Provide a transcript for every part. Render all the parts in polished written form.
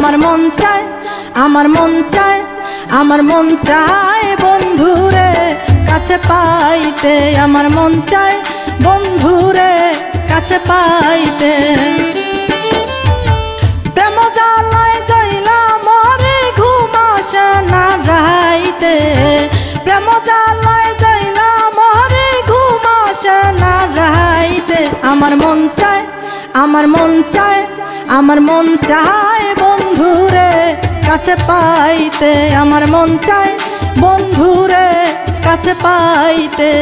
আমার মন চায়, আমার মন চায়, আমার মন চায় বন্ধুরে কাছে পাইতে, আমার মন চায় বন্ধুরে কাছে পাইতে। প্রেম জ্বালায় যাইলা মরে ঘুম আসে না রাইতে, প্রেম জ্বালায় যাইলা মরে ঘুম আসে না রাইতে। আমার মন চায়, আমার মন চায়, আমার মন চায় বন্ধুরে কাছে পাইতে, আমার মন চায় বন্ধুরে কাছে পাইতে।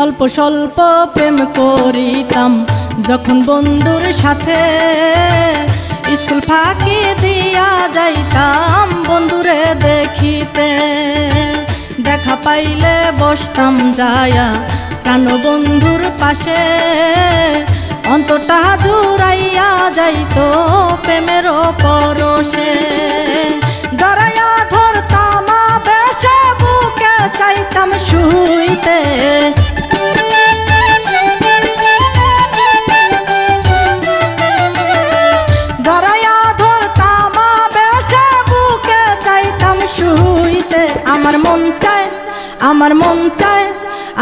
অল্প স্বল্প প্রেম করিতাম যখন বন্ধুর সাথে, স্কুল ফাঁকি দিয়া যাইতাম বন্ধুরে দেখিতে। দেখা পাইলে বসতাম যায়া প্রাণ বন্ধুর পাশে, অন্তরটা জুড়াইয়া যাইতো প্রেমের পরশে। জড়াইয়া ধরতাম বেশে বুকে চাইতাম শুইতে, আমার মন চায়, আমার মন চায়,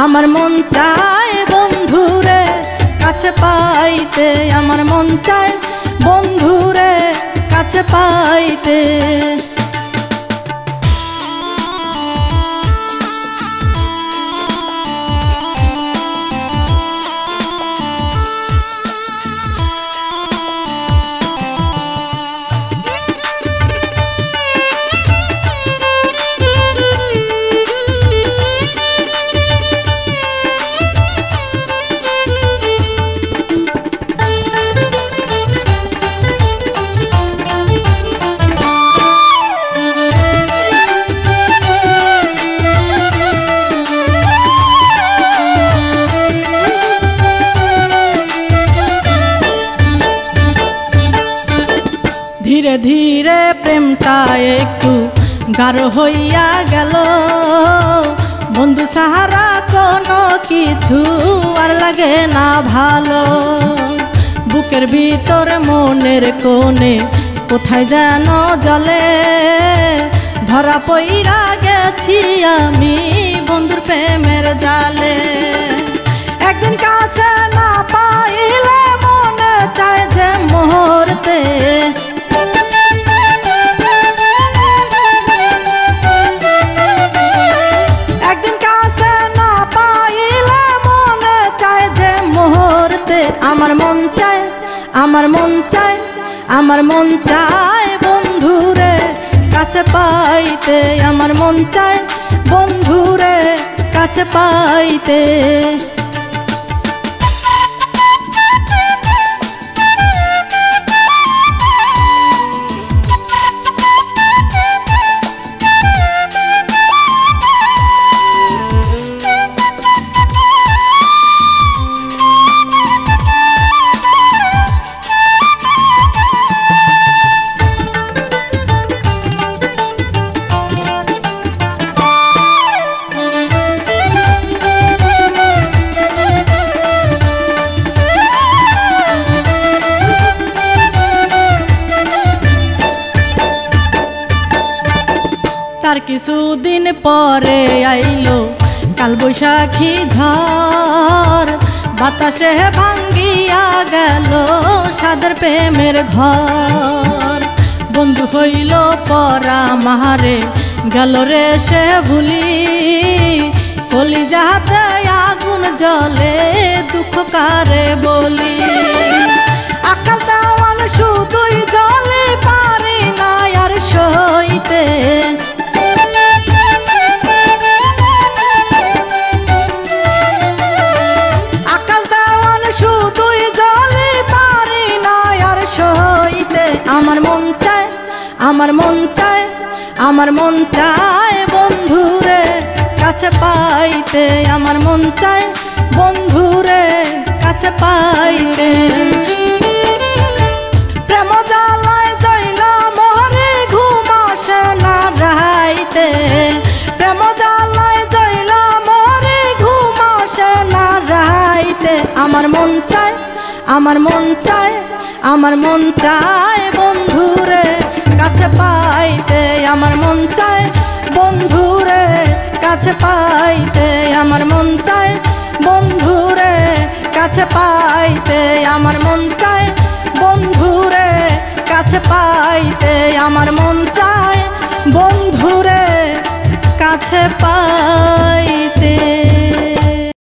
আমার মন চায় বন্ধুরে কাছে পাইতে, আমার মন চায় বন্ধুরে কাছে পাইতে। ধীরে ধীরে প্রেমটা একটু গাঢ় হইয়া গেল, বন্ধু সাহারা কোনো কিছু আর লাগে না ভালো। বুকের ভিতর মনের কোণে কোথায় যেন জলে, ধরা পইরা গেছি আমি বন্ধুর প্রেমের জালে। একদিন কাছে না পাইলে মনে চায় যে মুহূর্তে, একদিন কাছে না পাইলে মনে চায় যে মুহূর্তে। আমার মন চায়, আমার মন চায়, আমার মন চায় বন্ধুরে কাছে পাইতে, আমার মন চায় বন্ধুরে কাছে পাইতে। তার কিছুদিন পরে আইলো কালবৈশাখী ঝড়, বাতাসে ভাঙ্গিয়া গেল সাদের প্রেমের ঘর। বন্ধু হইল পরা মাহারে গেল রে সে ভুলি, কলিজাতে আগুন জ্বলে দুঃখ কারে বলি। আকাশ দেওয়াল শুধুই জ্বলে পারি না আর সইতে, আমার মন চায় বন্ধুরে কাছে পাইতে, আমার মন চায় বন্ধুরে কাছে পাইতে। প্রেম জ্বালায় জয়লা মরে ঘুম আসে না রাইতে, প্রেম জ্বালায় জয়লা মরে ঘুম আসে না রাইতে। আমার মন চায়, আমার মন চায়, আমার মন চায় বন্ধুরে কাছে পাইতে, আমার মন চায় বন্ধুরে কাছে পাইতে, আমার মন চায় বন্ধুরে কাছে পাইতে, আমার মন চায় বন্ধুরে কাছে পাইতে, আমার মন চায় বন্ধুরে কাছে পাইতে।